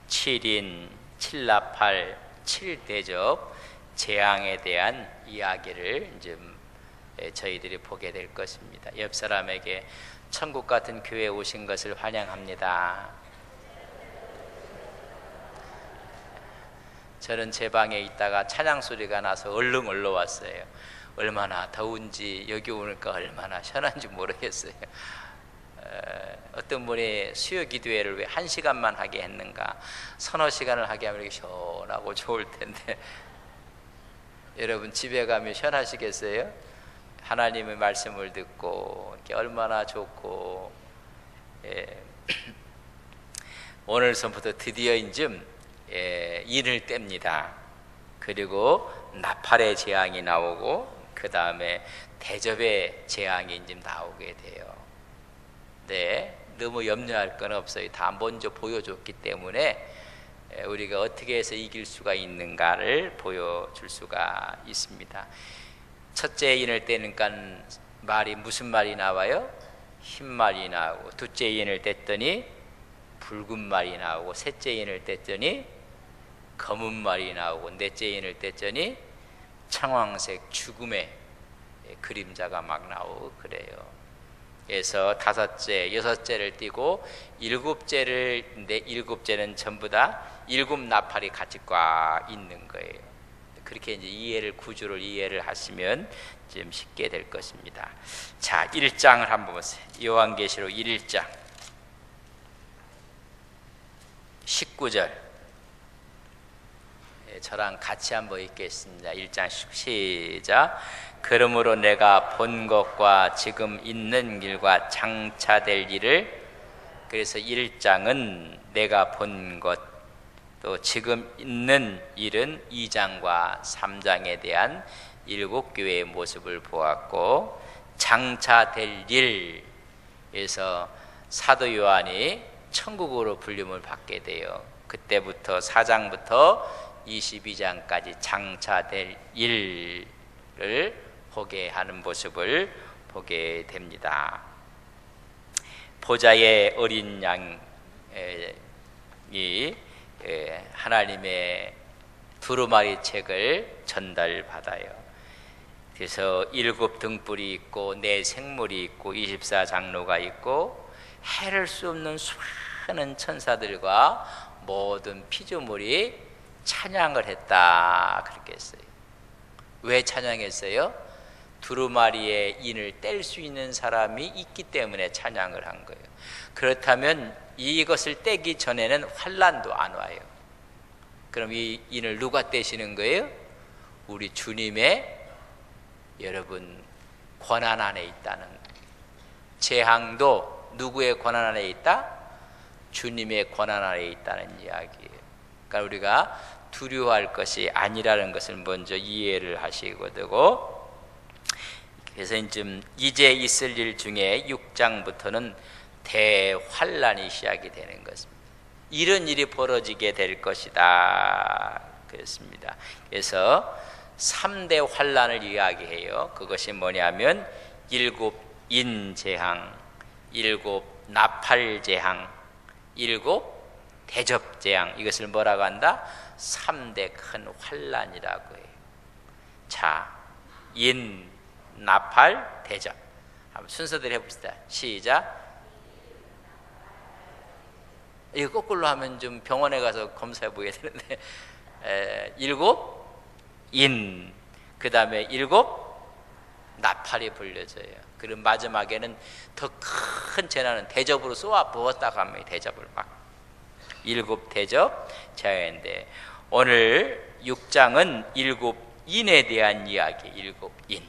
7인, 7나팔, 7대접 재앙에 대한 이야기를 이제 저희들이 보게 될 것입니다. 옆 사람에게 천국 같은 교회에 오신 것을 환영합니다. 저는 제 방에 있다가 찬양 소리가 나서 얼른 올라왔어요. 얼마나 더운지 여기 오니까 얼마나 시원한지 모르겠어요. 어떤 분이 수요 기도회를 왜 1시간만 하게 했는가, 서너 시간을 하게 하면 이렇게 시원하고 좋을 텐데 여러분 집에 가면 시원하시겠어요? 하나님의 말씀을 듣고 이렇게 얼마나 좋고. 오늘서부터 드디어 인좀 인을 뗍니다. 그리고 나팔의 재앙이 나오고 그 다음에 대접의 재앙이 이제 나오게 돼요. 네, 너무 염려할 건 없어요. 다 먼저 보여줬기 때문에 우리가 어떻게 해서 이길 수가 있는가를 보여줄 수가 있습니다. 첫째 인을 떼니까 말이 무슨 말이 나와요? 흰 말이 나오고, 둘째 인을 뗐더니 붉은 말이 나오고, 셋째 인을 뗐더니 검은 말이 나오고, 넷째 인을 뗐더니 청황색 죽음의 그림자가 막 나오고 그래요. 그래서 다섯째, 여섯째를 띄고 일곱째는 전부 다 일곱 나팔이 같이 꽉 있는 거예요. 그렇게 이제 구조를 이해를 하시면 좀 쉽게 될 것입니다. 자, 1장을 한번 보세요. 요한계시록 1장 19절. 저랑 같이 한번 읽겠습니다. 1장 시작. 그러므로 내가 본 것과 지금 있는 길과 장차될 일을, 그래서 1장은 내가 본 것, 또 지금 있는 일은 2장과 3장에 대한 7교회의 모습을 보았고, 장차될 일에서 사도 요한이 천국으로 불림을 받게 돼요. 그때부터 4장부터 22장까지 장차될 일을 보게 하는 모습을 보게 됩니다. 보좌의 어린 양이 하나님의 두루마리 책을 전달받아요. 그래서 7 등불이 있고 4 생물이 있고 24장로가 있고 해를 수 없는 수많은 천사들과 모든 피조물이 찬양을 했다, 그렇게 했어요. 왜 찬양했어요? 두루마리의 인을 뗄 수 있는 사람이 있기 때문에 찬양을 한 거예요. 그렇다면 이것을 떼기 전에는 환난도 안 와요. 그럼 이 인을 누가 떼시는 거예요? 우리 주님의 여러분 권한 안에 있다는 거예요. 재앙도 누구의 권한 안에 있다? 주님의 권한 안에 있다는 이야기예요. 그러니까 우리가 두려워할 것이 아니라는 것을 먼저 이해를 하시고 되고, 그래서 이제 있을 일 중에 6장부터는 대환란이 시작이 되는 것입니다. 이런 일이 벌어지게 될 것이다, 그렇습니다. 그래서 3대 환란을 이야기해요. 그것이 뭐냐면 7 인재앙, 7 나팔재앙, 7 대접재앙, 이것을 뭐라고 한다? 3대 큰 환란이라고 해요. 자, 인, 나팔, 대접. 한번 순서대로 해봅시다. 시작. 이거 거꾸로 하면 좀 병원에 가서 검사해 보게 되는데, 7 인, 그 다음에 7 나팔이 불려져요. 그리고 마지막에는 더 큰 재난은 대접으로 쏘아 부었다고 합니다. 대접을 막 7 대접 재앙인데, 오늘 6장은 7 인에 대한 이야기, 7 인.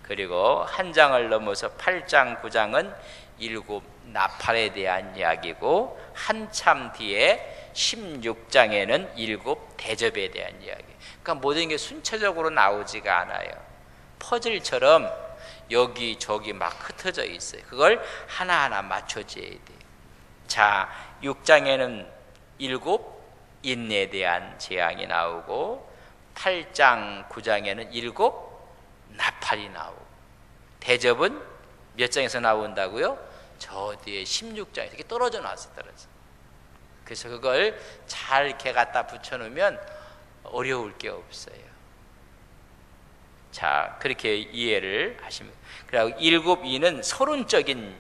그리고 한 장을 넘어서 8장, 9장은 7 나팔에 대한 이야기고, 한참 뒤에 16장에는 7 대접에 대한 이야기. 그러니까 모든 게 순차적으로 나오지가 않아요. 퍼즐처럼 여기저기 막 흩어져 있어요. 그걸 하나하나 맞춰줘야 돼요. 자, 6장에는 7 인에 대한 재앙이 나오고, 8장, 9장에는 7 나팔이 나오고, 대접은 몇 장에서 나온다고요? 저 뒤에 16장에서 이렇게 떨어져 나왔어요. 떨어져. 그래서 그걸 잘 이렇게 갖다 붙여놓으면 어려울 게 없어요. 자, 그렇게 이해를 하시면. 그리고 일곱 이는 서론적인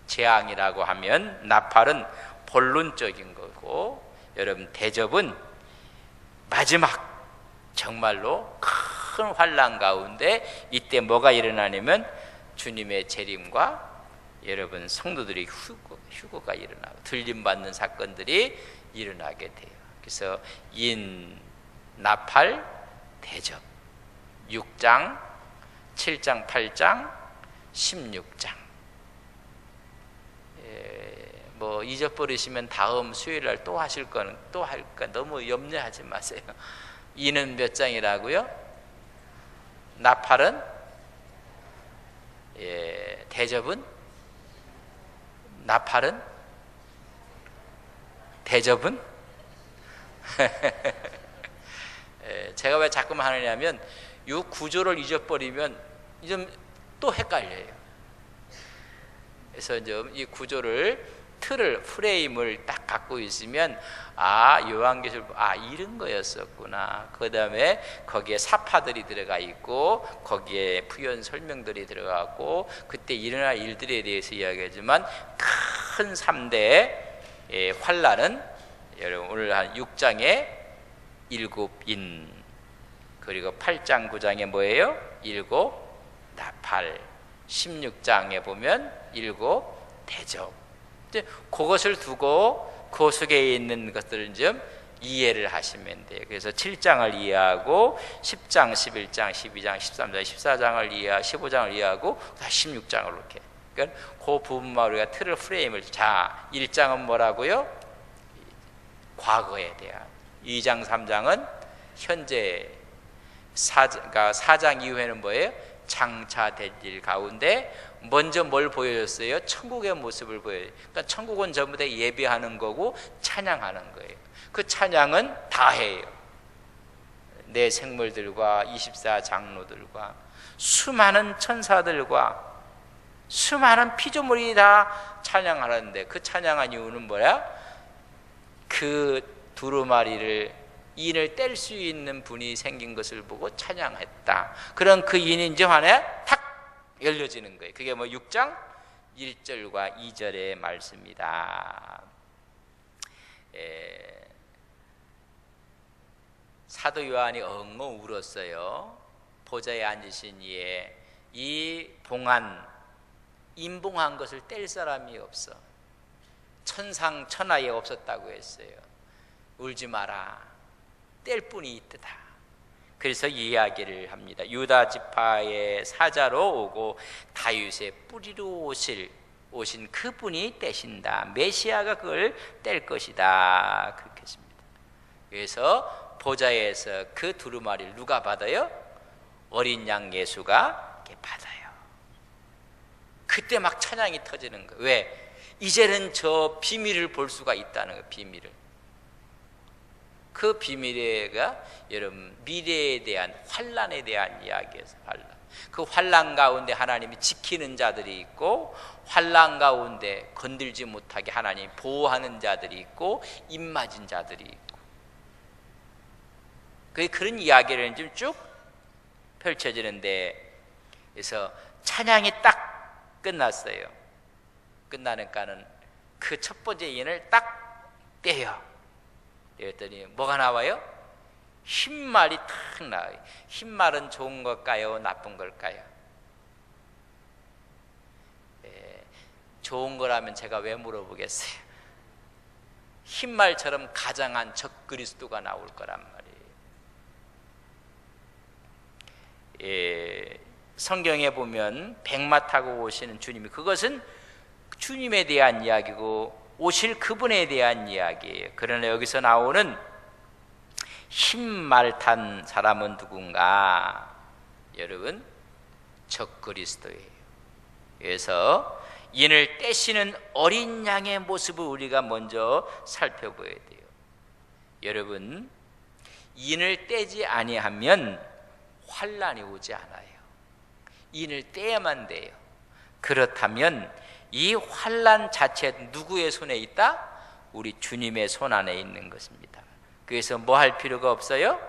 재앙이라고 하면 나팔은 본론적인 거고, 여러분 대접은 마지막 정말로 큰 환난 가운데 이때 뭐가 일어나냐면 주님의 재림과 여러분 성도들이 휴거가 일어나고 들림받는 사건들이 일어나게 돼요. 그래서 인, 나팔, 대접 6장, 7장, 8장, 16장. 뭐 잊어버리시면 다음 수요일날 또 하실 거는 또 할까 너무 염려하지 마세요. 이는 몇 장이라고요? 나팔은 대접은 나팔은 대접은 제가 왜 자꾸만 하느냐면 이 구조를 잊어버리면 좀 또 헷갈려요. 그래서 좀 이 구조를 틀을 프레임을 딱 갖고 있으면 요한계시록 이런 거였었구나. 그 다음에 거기에 사파들이 들어가 있고 거기에 부연 설명들이 들어가고 그때 일어날 일들에 대해서 이야기하지만 큰 3대 환란은 여러분 오늘 한 6장에 7인, 그리고 8장 9장에 뭐예요? 7 나팔, 16장에 보면 7 대접. 이제 그것을 두고 그 속에 있는 것들을 좀 이해를 하시면 돼요. 그래서 7장을 이해하고 10장, 11장, 12장, 13장, 14장을 이해하고 15장을 이해하고 16장을 이렇게. 그러니까 그 부분만 우리가 틀을 프레임을. 자, 1장은 뭐라고요? 과거에 대한. 2장, 3장은 현재. 4장 이후에는 뭐예요? 장차될 일 가운데 먼저 뭘 보여줬어요? 천국의 모습을 보여요. 그러니까 천국은 전부 다 예배하는 거고 찬양하는 거예요. 그 찬양은 다 해요. 내 생물들과 24 장로들과 수많은 천사들과 수많은 피조물이 다 찬양하는데, 그 찬양한 이유는 뭐야? 그 두루마리를 인을 뗄 수 있는 분이 생긴 것을 보고 찬양했다. 그런 그 인이 이제 안에 탁 열려지는 거예요. 그게 뭐 6장 1절과 2절의 말씀이다. 사도 요한이 엉엉 울었어요. 보좌에 앉으신 이에 이 봉한, 인봉한 것을 뗄 사람이 없어. 천상 천하에 없었다고 했어요. 울지 마라. 뗄 뿐이 있다. 그래서 이야기를 합니다. 유다 지파의 사자로 오고 다윗의 뿌리로 오신 그분이 떼신다. 메시아가 그걸 뗄 것이다. 그렇게 했습니다. 그래서 보좌에서 그 두루마리를 누가 받아요? 어린 양 예수가 받아요. 그때 막 찬양이 터지는 거예요. 왜? 이제는 저 비밀을 볼 수가 있다는 거예요. 비밀을. 그 비밀에가 여러분 미래에 대한 환란에 대한 이야기에서 환란. 그 환란 가운데 하나님이 지키는 자들이 있고 환란 가운데 건들지 못하게 하나님이 보호하는 자들이 있고 입맞은 자들이 있고. 그런 이야기를 좀 쭉 펼쳐지는데, 그래서 찬양이 딱 끝났어요. 끝나니까는 그 첫 번째 인을 딱 떼요. 그랬더니 뭐가 나와요? 흰말이 탁 나와요. 흰말은 좋은 걸까요? 나쁜 걸까요? 좋은 거라면 제가 왜 물어보겠어요? 흰말처럼 가장한 적그리스도가 나올 거란 말이에요. 성경에 보면 백마 타고 오시는 주님이, 그것은 주님에 대한 이야기고 오실 그분에 대한 이야기예요. 그러나 여기서 나오는 흰말 탄 사람은 누군가? 여러분, 적그리스도예요. 그래서 인을 떼시는 어린 양의 모습을 우리가 먼저 살펴봐야 돼요. 여러분, 인을 떼지 아니하면 환란이 오지 않아요. 인을 떼야만 돼요. 그렇다면 이 환란 자체 누구의 손에 있다? 우리 주님의 손 안에 있는 것입니다. 그래서 뭐 할 필요가 없어요?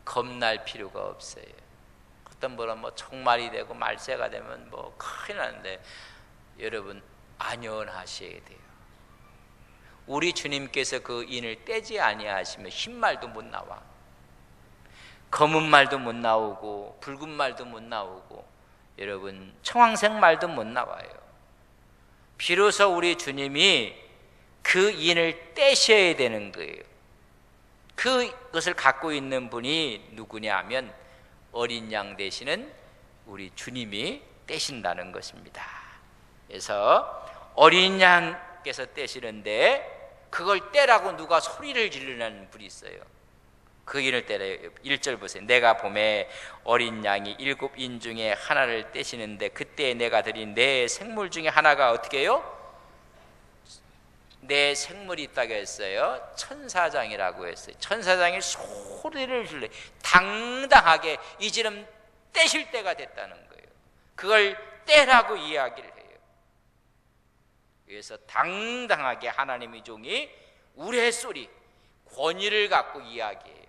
겁날 필요가 없어요. 어떤 분은 뭐 총말이 되고 말세가 되면 뭐 큰일 나는데, 여러분 안연하셔야 돼요. 우리 주님께서 그 인을 떼지 아니하시면 흰 말도 못 나와, 검은 말도 못 나오고, 붉은 말도 못 나오고, 여러분 청황색 말도 못 나와요. 비로소 우리 주님이 그 인을 떼셔야 되는 거예요. 그것을 갖고 있는 분이 누구냐 하면 어린 양 되시는 우리 주님이 떼신다는 것입니다. 그래서 어린 양께서 떼시는데, 그걸 떼라고 누가 소리를 지르는 분이 있어요. 그 인을 떼래요. 1절 보세요. 내가 봄에 어린 양이 7인 중에 하나를 떼시는데, 그때 내가 드린 내 생물 중에 하나가 어떻게 해요? 내 생물이 있다고 했어요. 천사장이라고 했어요. 천사장이 소리를 질러 당당하게 이제는 떼실 때가 됐다는 거예요. 그걸 떼라고 이야기를 해요. 그래서 당당하게 하나님의 종이 우레소리, 권위를 갖고 이야기해요.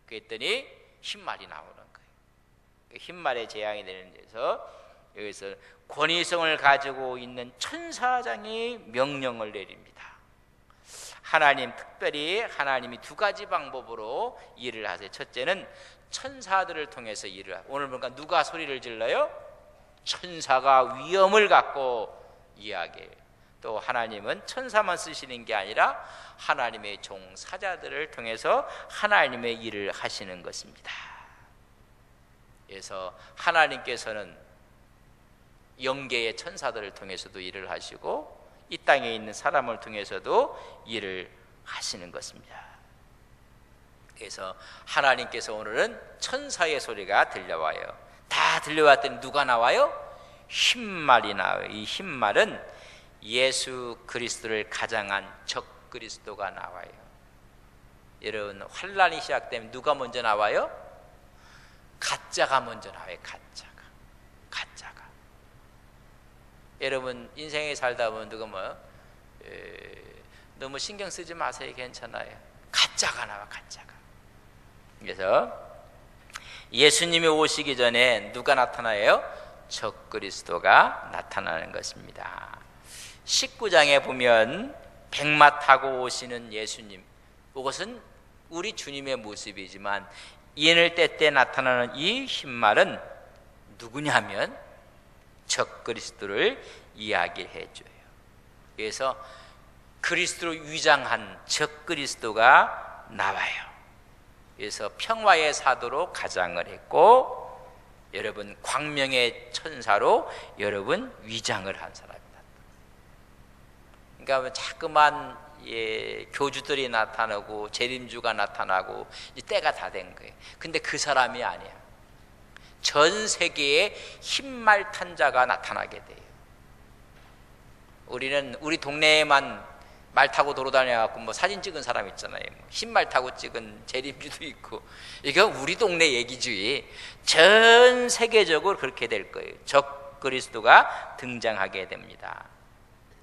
그랬더니 흰말이 나오는 거예요. 흰말의 재앙이 되는 데서 여기서 권위성을 가지고 있는 천사장이 명령을 내립니다. 하나님, 특별히 하나님이 두 가지 방법으로 일을 하세요. 첫째는 천사들을 통해서 일을 하세요. 오늘 보니까 누가 소리를 질러요? 천사가 위엄을 갖고 이야기해요. 또 하나님은 천사만 쓰시는 게 아니라 하나님의 종 사자들을 통해서 하나님의 일을 하시는 것입니다. 그래서 하나님께서는 영계의 천사들을 통해서도 일을 하시고, 이 땅에 있는 사람을 통해서도 일을 하시는 것입니다. 그래서 하나님께서 오늘은 천사의 소리가 들려와요. 다 들려왔더니 누가 나와요? 흰말이 나와요. 이 흰말은 예수 그리스도를 가장한 적 그리스도가 나와요. 여러분, 환란이 시작되면 누가 먼저 나와요? 가짜가 먼저 나와요. 가짜가. 여러분 인생에 살다 보면 누가 너무 신경 쓰지 마세요, 괜찮아요. 가짜가 나와, 가짜가. 그래서 예수님이 오시기 전에 누가 나타나요? 적 그리스도가 나타나는 것입니다. 19장에 보면 백마 타고 오시는 예수님, 그것은 우리 주님의 모습이지만 인을 뗄 때 나타나는 이 흰말은 누구냐면 적 그리스도를 이야기를 해줘요. 그래서 그리스도로 위장한 적 그리스도가 나와요. 그래서 평화의 사도로 가장을 했고, 여러분 광명의 천사로 여러분 위장을 한 사람이다. 그러니까 자꾸만 교주들이 나타나고 재림주가 나타나고 때가 다 된 거예요. 근데 그 사람이 아니야. 전 세계에 흰말 탄 자가 나타나게 돼요. 우리는 우리 동네에만 말 타고 돌아다녀갖고 뭐 사진 찍은 사람 있잖아요. 흰말 타고 찍은 재림주도 있고. 이거 우리 동네 얘기지. 전 세계적으로 그렇게 될 거예요. 적 그리스도가 등장하게 됩니다.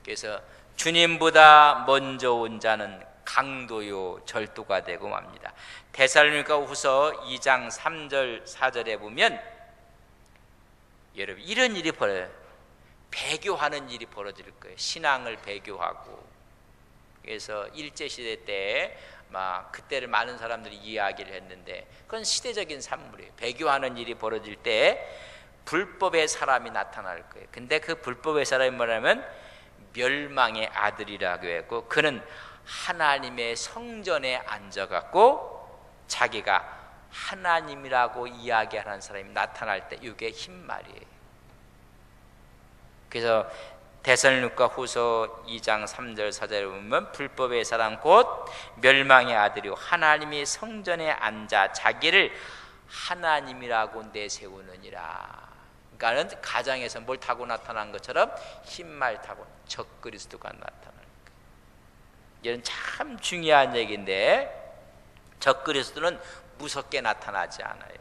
그래서 주님보다 먼저 온 자는 강도요 절도가 되고 맙니다. 데살로니가 후서 2장 3절 4절에 보면 여러분 이런 일이 벌어져요. 배교하는 일이 벌어질 거예요. 신앙을 배교하고. 그래서 일제시대 때 막 그때를 많은 사람들이 이야기를 했는데, 그건 시대적인 산물이에요. 배교하는 일이 벌어질 때 불법의 사람이 나타날 거예요. 근데 그 불법의 사람이 뭐냐면 멸망의 아들이라고 했고, 그는 하나님의 성전에 앉아갖고 자기가 하나님이라고 이야기하는 사람이 나타날 때 이게 흰말이에요. 그래서 데살로니가 후서 2장 3절 4절에 보면 불법의 사람 곧 멸망의 아들이요 하나님의 성전에 앉아 자기를 하나님이라고 내세우느니라. 그러니까 가장에서 뭘 타고 나타난 것처럼 흰말 타고 적 그리스도가 나타나는 거예요. 이건 참 중요한 얘기인데, 적 그리스도는 무섭게 나타나지 않아요.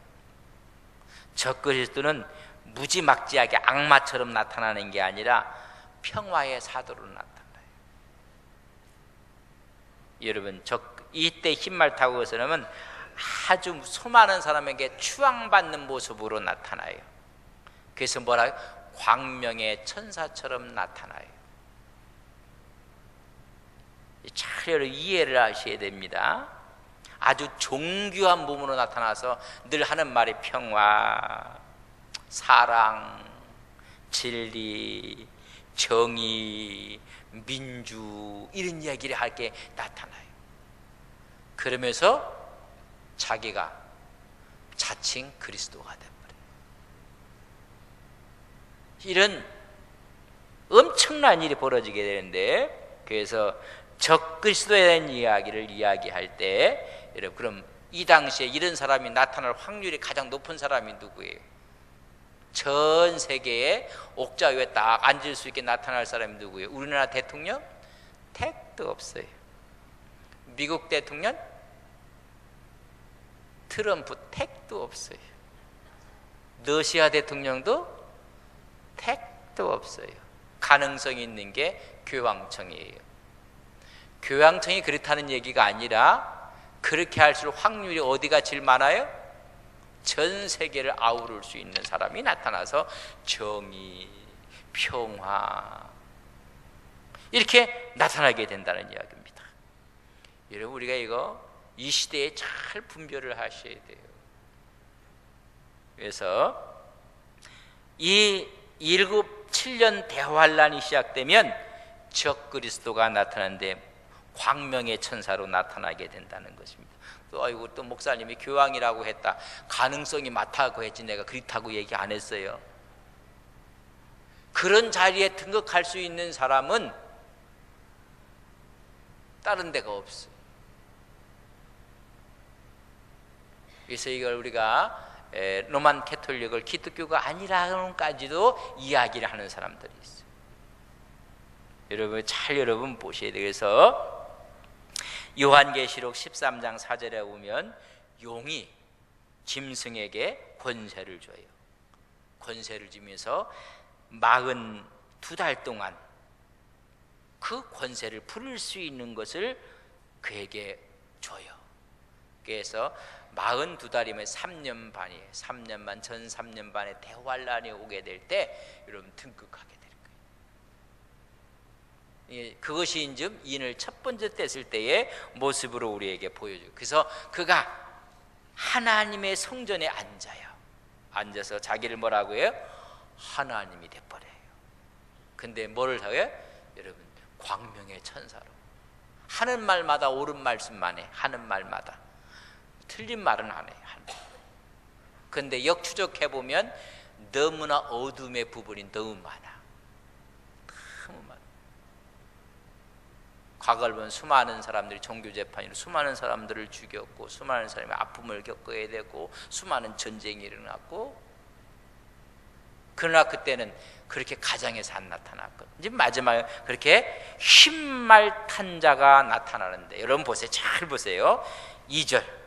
적 그리스도는 무지막지하게 악마처럼 나타나는 게 아니라 평화의 사도로 나타나요. 여러분 이때 흰말 타고 그 사람은 아주 수많은 사람에게 추앙받는 모습으로 나타나요. 그래서 뭐라 광명의 천사처럼 나타나요. 잘 이해를 하셔야 됩니다. 아주 정교한 몸으로 나타나서 늘 하는 말이 평화, 사랑, 진리, 정의, 민주 이런 이야기를 할게 나타나요. 그러면서 자기가 자칭 그리스도가 돼버려요. 이런 엄청난 일이 벌어지게 되는데, 그래서 적그리스도에 대한 이야기를 이야기할 때 여러분, 그럼 이 당시에 이런 사람이 나타날 확률이 가장 높은 사람이 누구예요? 전 세계에 옥좌 위에 딱 앉을 수 있게 나타날 사람이 누구예요? 우리나라 대통령? 택도 없어요. 미국 대통령? 트럼프 택도 없어요. 러시아 대통령도 택도 없어요. 가능성이 있는 게 교황청이에요. 교황청이 그렇다는 얘기가 아니라 그렇게 할수록 확률이 어디가 제일 많아요? 전 세계를 아우를 수 있는 사람이 나타나서 정의, 평화 이렇게 나타나게 된다는 이야기입니다. 여러분, 우리가 이거 이 시대에 잘 분별을 하셔야 돼요. 그래서 이 7년 대환란이 시작되면 적그리스도가 나타나는데 광명의 천사로 나타나게 된다는 것입니다. 또 아이고, 또 목사님이 교황이라고 했다, 가능성이 많다고 했지 내가 그렇다고 얘기 안 했어요. 그런 자리에 등극할 수 있는 사람은 다른 데가 없어요. 그래서 이걸 우리가 로만 캐톨릭을 기독교가 아니라는까지도 이야기를 하는 사람들이 있어요. 여러분 보셔야 돼요. 그래서 요한계시록 13장 4절에 보면 용이 짐승에게 권세를 줘요. 권세를 주면서 42달 동안 그 권세를 부릴 수 있는 것을 그에게 줘요. 그래서 42달이면 3년 반이에요. 3년 반, 전 3년 반에 대환란이 오게 될 때 여러분 등극하게 될 거예요. 그것이 이제 인을 첫 번째 뗐을 때의 모습으로 우리에게 보여줘요. 그래서 그가 하나님의 성전에 앉아요. 앉아서 자기를 뭐라고 해요? 하나님이 돼버려요. 근데 뭐를 하고요? 여러분, 광명의 천사로 하는 말마다 옳은 말씀만 해. 하는 말마다 틀린 말은 안 해요. 근데 역추적해보면 너무나 어둠의 부분이 너무 많아. 너무 많아. 과거를 보면 수많은 사람들이 종교재판으로 수많은 사람들을 죽였고, 수많은 사람이 아픔을 겪어야 되고, 수많은 전쟁이 일어났고, 그러나 그때는 그렇게 가정에서 안 나타났거든요. 이제 마지막에 그렇게 흰말 탄 자가 나타나는데, 여러분 보세요. 잘 보세요. 2절.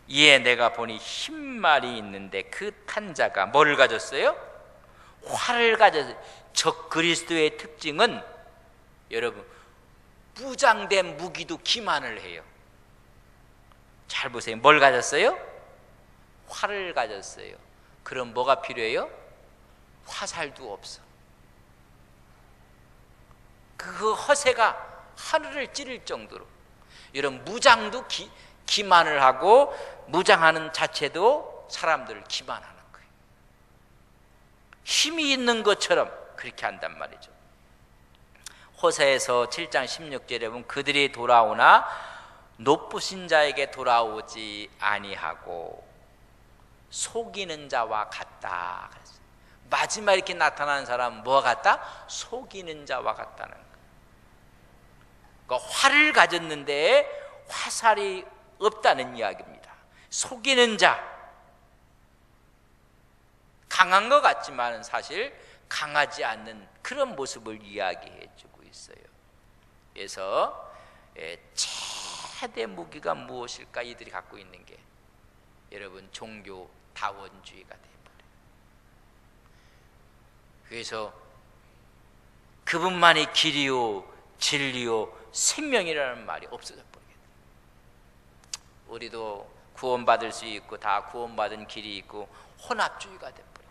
이에 내가 보니 흰말이 있는데 그 탄 자가 뭐를 가졌어요? 활을 가졌어요. 적그리스도의 특징은 여러분, 무장된 무기도 기만을 해요. 잘 보세요. 뭘 가졌어요? 활을 가졌어요. 그럼 뭐가 필요해요? 화살도 없어. 그 허세가 하늘을 찌를 정도로 여러분, 무장도 기만을 하고, 무장하는 자체도 사람들을 기만하는 거예요. 힘이 있는 것처럼 그렇게 한단 말이죠. 호세에서 7장 16절에 보면 그들이 돌아오나 높으신 자에게 돌아오지 아니하고 속이는 자와 같다. 마지막에 이렇게 나타나는 사람은 뭐와 같다? 속이는 자와 같다는 거예요. 그러니까 활을 가졌는데 화살이 없다는 이야기입니다. 속이는 자, 강한 것 같지만 사실 강하지 않는 그런 모습을 이야기해 주고 있어요. 그래서 최대 무기가 무엇일까? 이들이 갖고 있는 게 여러분, 종교 다원주의가 되어버려요. 그래서 그분만이 길이요 진리요 생명이라는 말이 없어져 버리게 돼. 우리도 구원받을 수 있고 다 구원받은 길이 있고 혼합주의가 돼버려.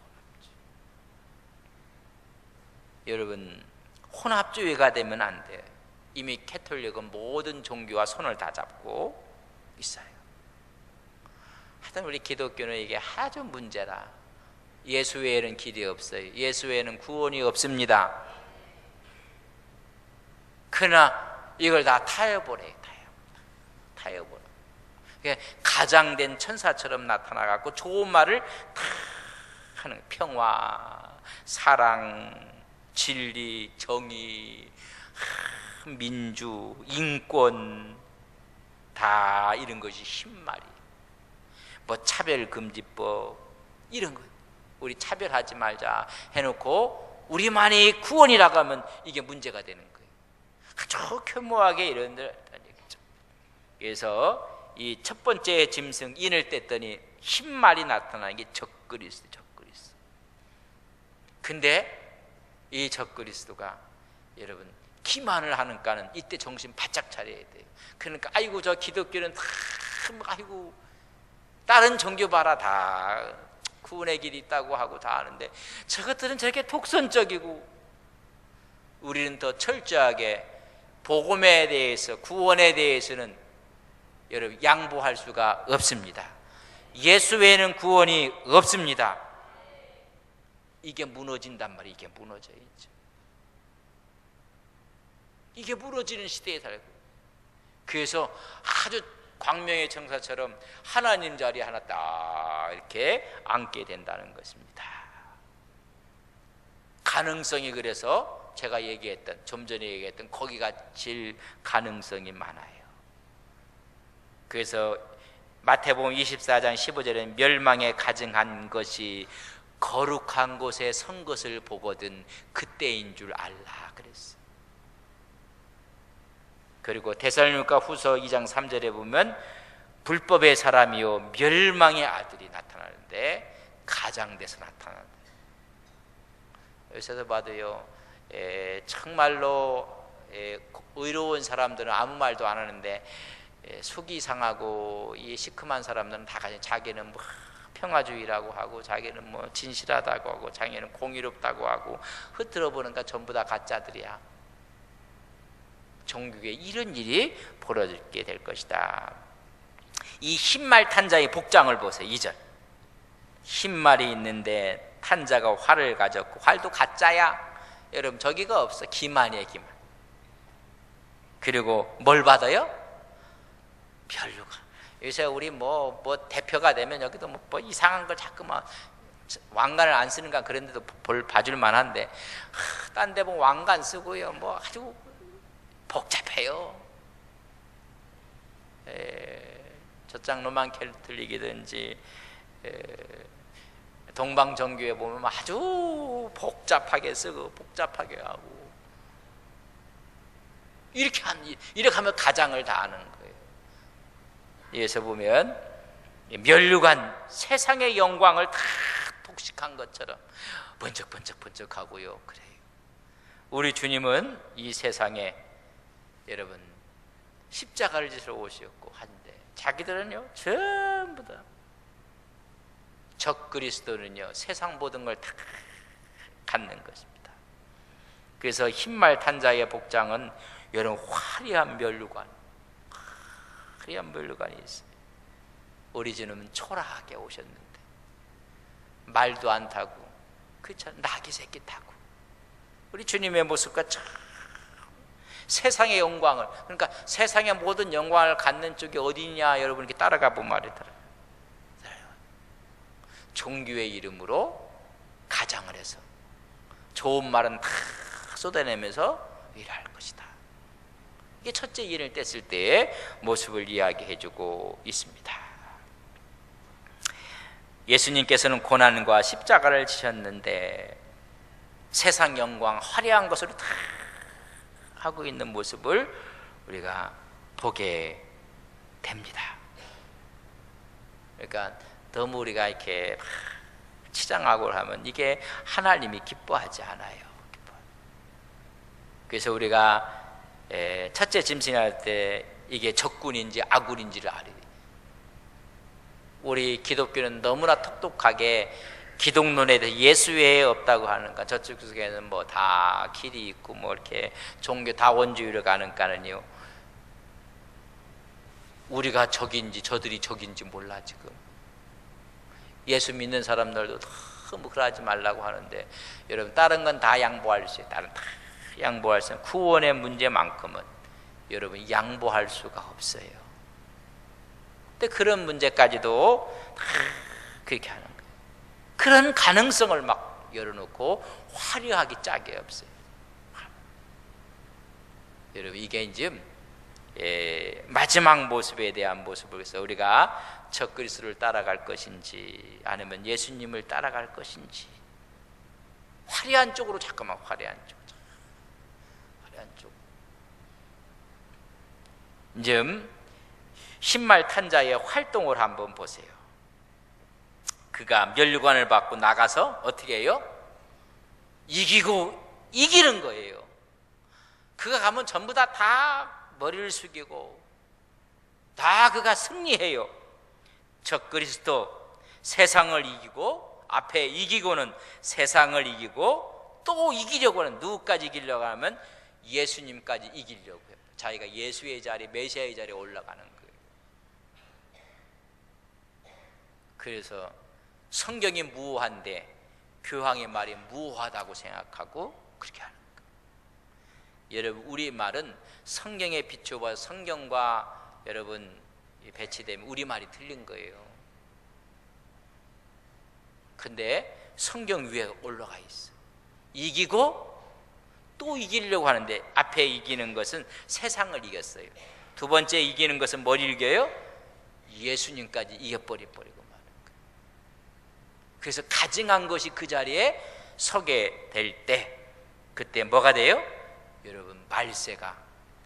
여러분, 혼합주의가 되면 안 돼요. 이미 캐톨릭은 모든 종교와 손을 다 잡고 있어요. 하여튼 우리 기독교는 이게 아주 문제라. 예수 외에는 길이 없어요. 예수 외에는 구원이 없습니다. 그러나 이걸 다 타협을 해요. 타협을. 가장된 천사처럼 나타나갖고 좋은 말을 다 하는, 평화, 사랑, 진리, 정의, 민주, 인권, 다 이런 것이 신말이. 뭐 차별금지법 이런 거, 우리 차별하지 말자 해놓고 우리만이 구원이라고 하면 이게 문제가 되는 거예요. 아주 교묘하게 이런다는 얘기죠. 그래서 이 첫 번째 짐승 인을 뗐더니 흰말이 나타나는 게 적그리스도. 근데 이 적그리스도가 여러분 기만을 하는가는 이때 정신 바짝 차려야 돼요. 그러니까 아이고 저 기독교는 다 아이고 다른 종교 봐라 다 구원의 길이 있다고 하고 다 하는데 저것들은 저렇게 독선적이고, 우리는 더 철저하게 복음에 대해서, 구원에 대해서는 여러분 양보할 수가 없습니다. 예수 외에는 구원이 없습니다. 이게 무너진단 말이에요. 이게 무너져요. 이게 무너지는 시대에 살고, 그래서 아주 광명의 청사처럼 하나님 자리에 하나 딱 이렇게 앉게 된다는 것입니다. 가능성이, 그래서 제가 얘기했던, 좀 전에 얘기했던 거기가 제일 가능성이 많아요. 그래서 마태복음 24장 15절에 멸망에 가증한 것이 거룩한 곳에 선 것을 보거든 그때인 줄 알라 그랬어요. 그리고 데살로니가 후서 2장 3절에 보면 불법의 사람이요 멸망의 아들이 나타나는데 가장돼서 나타난다. 여기서도 봐도요, 정말로 의로운 사람들은 아무 말도 안 하는데 속이 상하고 이 시큼한 사람들은 다 자기는 뭐 평화주의라고 하고, 자기는 뭐 진실하다고 하고, 자기는 공의롭다고 하고, 흩들어 보니까 전부 다 가짜들이야. 종교에 이런 일이 벌어지게 될 것이다. 이 흰말 탄자의 복장을 보세요. 2절. 흰말이 있는데 탄자가 활을 가졌고, 활도 가짜야. 여러분 저기가 없어. 기만이에요, 기만. 그리고 뭘 받아요? 멸류관. 요새 우리 뭐 대표가 되면 여기도 뭐 이상한 걸 자꾸만, 왕관을 안 쓰는가 그런데도 볼 봐줄 만한데, 딴 데 보면 왕관 쓰고요, 뭐 아주 복잡해요. 저쪽 로만 캐톨릭이든지 동방정교회 보면 아주 복잡하게 쓰고 복잡하게 하고, 이렇게 하면 가장을 다 하는 거예요. 여기서 보면 멸류관, 세상의 영광을 다 독식한 것처럼 번쩍번쩍번쩍하고요. 그래요. 우리 주님은 이 세상에 여러분 십자가를 지러 오셨고 한데, 자기들은요 전부 다, 적그리스도는요 세상 모든 걸 다 갖는 것입니다. 그래서 흰말 탄자의 복장은 여러분 화려한 멸류관이 있어요. 우리 주님은 초라하게 오셨는데 말도 안 타고, 그렇죠, 나귀 새끼 타고, 우리 주님의 모습과 참 세상의 영광을, 그러니까 세상의 모든 영광을 갖는 쪽이 어디냐 여러분 이렇게 따라가 보면 말이더라고요. 종교의 이름으로 가장을 해서 좋은 말은 다 쏟아내면서 일할 것이다. 이게 첫째 인을 뗐을 때의 모습을 이야기해주고 있습니다. 예수님께서는 고난과 십자가를 지셨는데 세상 영광, 화려한 것으로 다 하고 있는 모습을 우리가 보게 됩니다. 그러니까 너무 우리가 이렇게 치장하고 하면 이게 하나님이 기뻐하지 않아요. 그래서 우리가 첫째 짐승이 할 때 이게 적군인지 아군인지를 알아야 돼. 우리 기독교는 너무나 똑똑하게 기독론에 대해 예수 외에 없다고 하는가, 저쪽 속에는 뭐 다 길이 있고 뭐 이렇게 종교 다원주의로 가는가는요, 우리가 적인지 저들이 적인지 몰라. 지금 예수 믿는 사람들도 너무 그러지 말라고 하는데, 여러분 다른 건 다 양보할 수 있어요. 다른 다 양보할 수 있어요. 구원의 문제만큼은 여러분 양보할 수가 없어요. 근데 그런 문제까지도 다 그렇게 하는 거예요. 그런 가능성을 막 열어놓고 화려하기 짝이 없어요. 여러분 이게 이제 마지막 모습에 대한 모습을, 그래서 우리가 적그리스도를 따라갈 것인지 아니면 예수님을 따라갈 것인지, 화려한 쪽으로 잠깐만, 화려한 쪽. 이제 신말 탄 자의 활동을 한번 보세요. 그가 면류관을 받고 나가서 어떻게 해요? 이기는 거예요. 그가 가면 전부 다 머리를 숙이고 다 그가 승리해요. 적그리스도 세상을 이기고, 앞에 이기고는 세상을 이기고, 또 이기려고 하는, 누구까지 이기려고 하면 예수님까지 이기려고 해요. 자기가 예수의 자리, 메시아의 자리에 올라가는 거예요. 그래서 성경이 무효한데 교황의 말이 무효하다고 생각하고 그렇게 하는 거예요. 여러분 우리 말은 성경에 비춰봐 성경과 여러분 배치되면 우리 말이 틀린 거예요. 근데 성경 위에 올라가 있어. 이기고 또 이기려고 하는데, 앞에 이기는 것은 세상을 이겼어요. 두 번째 이기는 것은 뭘 이겨요? 예수님까지 이겨버리고 마는 거예요. 그래서 가증한 것이 그 자리에 서게 될 때, 그때 뭐가 돼요? 여러분 말세가,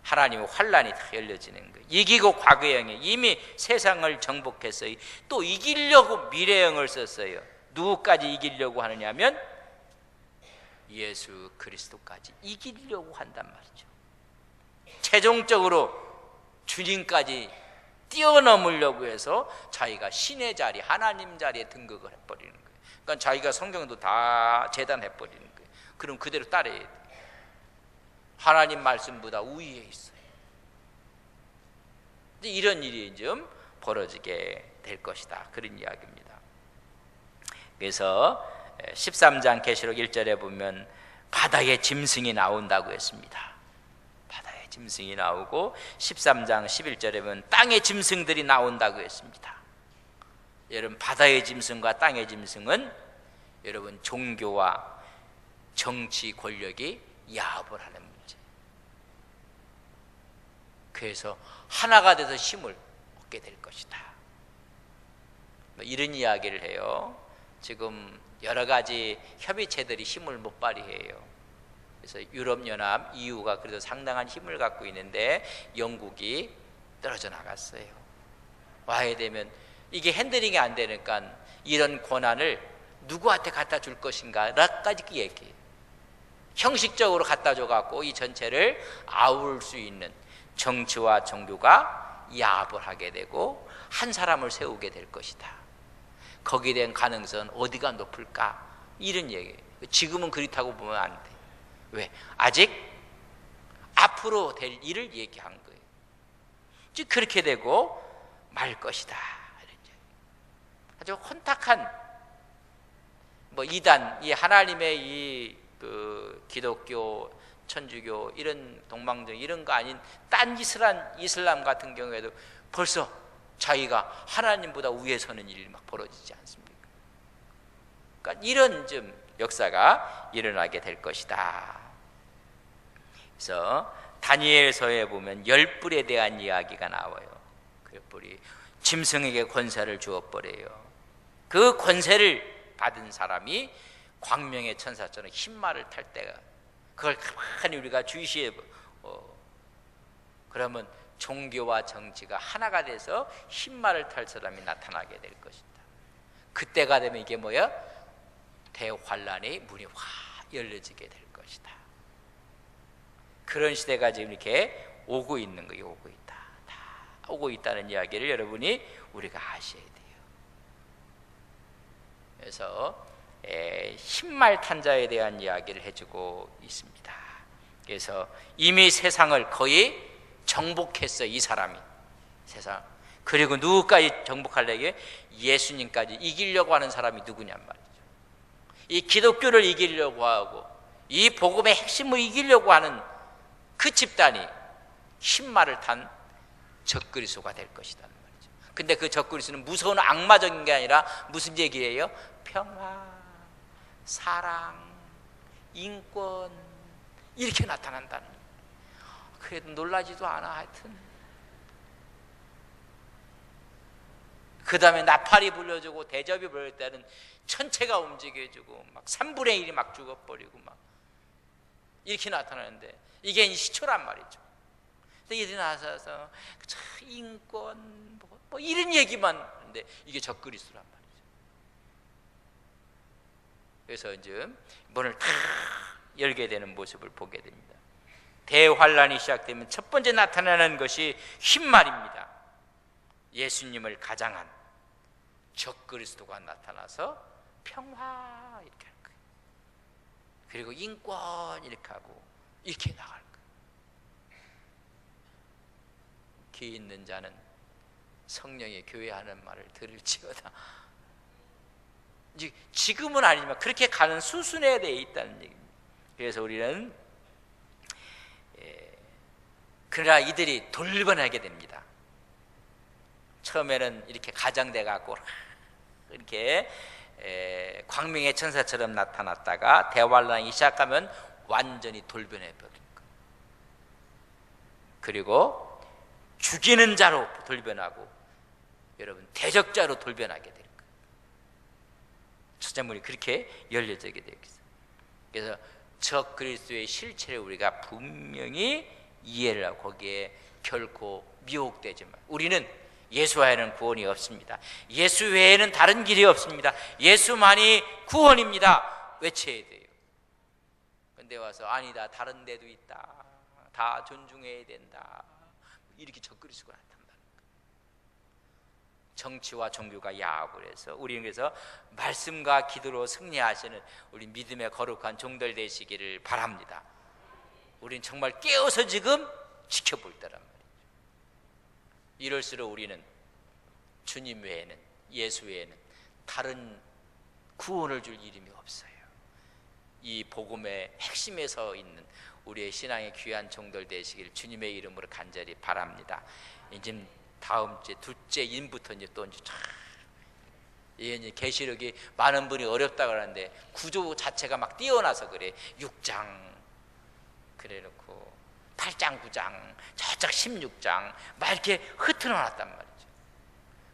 하나님의 환란이 다 열려지는 거예요. 이기고 과거형에 이미 세상을 정복했어요. 또 이기려고 미래형을 썼어요. 누구까지 이기려고 하느냐면 예수 그리스도까지 이기려고 한단 말이죠. 최종적으로 주님까지 뛰어넘으려고 해서 자기가 신의 자리, 하나님 자리에 등극을 해버리는 거예요. 그러니까 자기가 성경도 다 재단해버리는 거예요. 그럼 그대로 따라야 돼요. 하나님 말씀보다 우위에 있어요. 이제 이런 일이 좀 벌어지게 될 것이다, 그런 이야기입니다. 그래서 13장 계시록 1절에 보면 바다의 짐승이 나온다고 했습니다. 바다의 짐승이 나오고 13장 11절에 보면 땅의 짐승들이 나온다고 했습니다. 여러분 바다의 짐승과 땅의 짐승은 여러분 종교와 정치 권력이 야합을 하는 문제. 그래서 하나가 돼서 힘을 얻게 될 것이다, 이런 이야기를 해요. 지금 여러 가지 협의체들이 힘을 못 발휘해요. 그래서 유럽연합, EU가 그래도 상당한 힘을 갖고 있는데 영국이 떨어져 나갔어요. 와야 되면 이게 핸들링이 안 되니까 이런 권한을 누구한테 갖다 줄 것인가 라까지 얘기해요. 형식적으로 갖다 줘갖고 이 전체를 아울 수 있는 정치와 종교가 야합을 하게 되고 한 사람을 세우게 될 것이다. 거기에 대한 가능성은 어디가 높을까? 이런 얘기예요. 지금은 그렇다고 보면 안 돼. 왜? 아직 앞으로 될 일을 얘기한 거예요. 즉 그렇게 되고 말 것이다, 이런 얘기. 아주 혼탁한 이단, 이 하나님의 이 기독교, 천주교 이런 동방정 이런 거 아닌 딴 이슬람 같은 경우에도 벌써 자기가 하나님보다 위에 서는 일이 막 벌어지지 않습니까? 그러니까 이런 좀 역사가 일어나게 될 것이다. 그래서 다니엘서에 보면 열불에 대한 이야기가 나와요. 그 열불이 짐승에게 권세를 주어버려요. 그 권세를 받은 사람이 광명의 천사처럼 흰말을 탈 때가, 그걸 가만히 우리가 주시해 그러면 종교와 정치가 하나가 돼서 흰말을 탈 사람이 나타나게 될 것이다. 그때가 되면 이게 뭐야? 대환란의 문이 확 열려지게 될 것이다. 그런 시대가 지금 이렇게 오고 있는 거예요. 오고 있다. 다 오고 있다는 이야기를 여러분이 우리가 아셔야 돼요. 그래서 흰말탄자에 대한 이야기를 해주고 있습니다. 그래서 이미 세상을 거의 정복했어요. 이 사람이 세상. 그리고 누구까지 정복하려고? 예수님까지 이기려고 하는 사람이 누구냔 말이죠. 이 기독교를 이기려고 하고 이 복음의 핵심을 이기려고 하는 그 집단이 흰말을 탄 적그리스도가 될 것이다 말이죠. 근데 그 적그리스도는 무서운 악마적인 게 아니라 무슨 얘기예요? 평화, 사랑, 인권 이렇게 나타난다는 거예요. 그래도 놀라지도 않아. 하여튼 그 다음에 나팔이 불려주고 대접이 불릴 때는 천체가 움직여주고 막 3분의 1이 막 죽어버리고 막 이렇게 나타나는데 이게 시초란 말이죠. 근데 이들이 나서서 인권 뭐 이런 얘기만 하는데 이게 적그리스도란 말이죠. 그래서 이제 문을 다 열게 되는 모습을 보게 됩니다. 대환란이 시작되면 첫 번째 나타나는 것이 흰말입니다. 예수님을 가장한 적그리스도가 나타나서 평화 이렇게 할 거예요. 그리고 인권 이렇게 하고 이렇게 나갈 거예요. 귀 있는 자는 성령의 교회하는 말을 들을지어다. 지금은 아니지만 그렇게 가는 수순에 대해 있다는 얘기입니다. 그래서 우리는 그러나 이들이 돌변하게 됩니다. 처음에는 이렇게 가장돼 갖고 이렇게 광명의 천사처럼 나타났다가 대환란이 시작하면 완전히 돌변해 버린 거예요. 그리고 죽이는 자로 돌변하고 여러분 대적자로 돌변하게 될 거예요. 첫째 문이 그렇게 열려지게 되겠어요. 그래서 적 그리스도의 실체를 우리가 분명히 이해를 하고 거기에 결코 미혹되지 말. 우리는 예수 외에는 구원이 없습니다. 예수 외에는 다른 길이 없습니다. 예수만이 구원입니다. 외쳐야 돼요. 근데 와서 아니다, 다른 데도 있다, 다 존중해야 된다, 이렇게 적그리스도가 나타난다는 거예요. 정치와 종교가 야합을 해서 우리는 그래서 말씀과 기도로 승리하시는 우리 믿음의 거룩한 종들 되시기를 바랍니다. 우리는 정말 깨어서 지금 지켜볼 때란 말이에요. 이럴수록 우리는 주님 외에는, 예수 외에는 다른 구원을 줄 이름이 없어요. 이 복음의 핵심에 서 있는 우리의 신앙의 귀한 종들 되시길 주님의 이름으로 간절히 바랍니다. 이제 다음 주에 둘째 인부터 이제 또 이제 계시록이 많은 분이 어렵다 그러는데 구조 자체가 막 뛰어나서 그래. 6장 그래놓고 8장 9장 저쪽 16장 막 이렇게 흩어놨단 말이죠.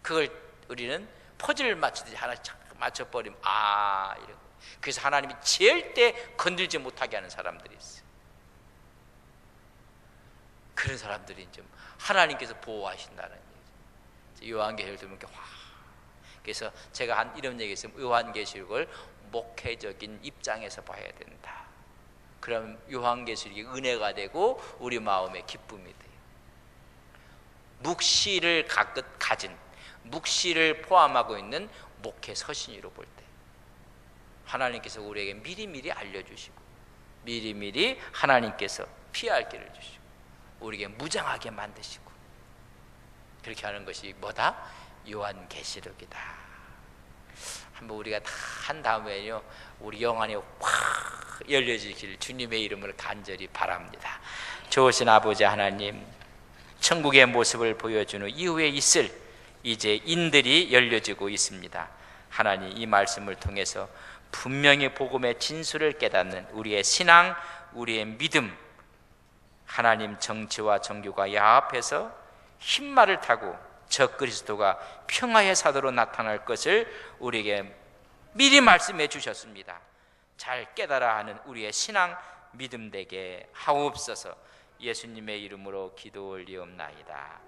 그걸 우리는 퍼즐을 맞추듯이 하나씩 맞춰버리면 이러고. 그래서 하나님이 절대 건들지 못하게 하는 사람들이 있어요. 그런 사람들이 좀 하나님께서 보호하신다는 얘기죠. 요한계시록을 들으면 이렇게 그래서 제가 이런 얘기 했어요. 요한계시록을 목회적인 입장에서 봐야 된다. 그럼 요한계시록이 은혜가 되고 우리 마음의 기쁨이 돼요. 묵시를 가진 묵시를 포함하고 있는 목회 서신으로 볼 때 하나님께서 우리에게 미리미리 알려주시고 미리미리 하나님께서 피할 길을 주시고 우리에게 무장하게 만드시고 그렇게 하는 것이 뭐다? 요한계시록이다. 한번 우리가 다 한 다음에요 우리 영안이 확 열려지길 주님의 이름으로 간절히 바랍니다. 좋으신 아버지 하나님, 천국의 모습을 보여주는 이후에 있을 이제 인들이 열려지고 있습니다. 하나님, 이 말씀을 통해서 분명히 복음의 진수를 깨닫는 우리의 신앙, 우리의 믿음, 하나님 정치와 정교가 야합해서 흰말을 타고 적그리스도가 평화의 사도로 나타날 것을 우리에게 미리 말씀해 주셨습니다. 잘 깨달아 하는 우리의 신앙, 믿음 되게 하옵소서. 예수님의 이름으로 기도 올리옵나이다.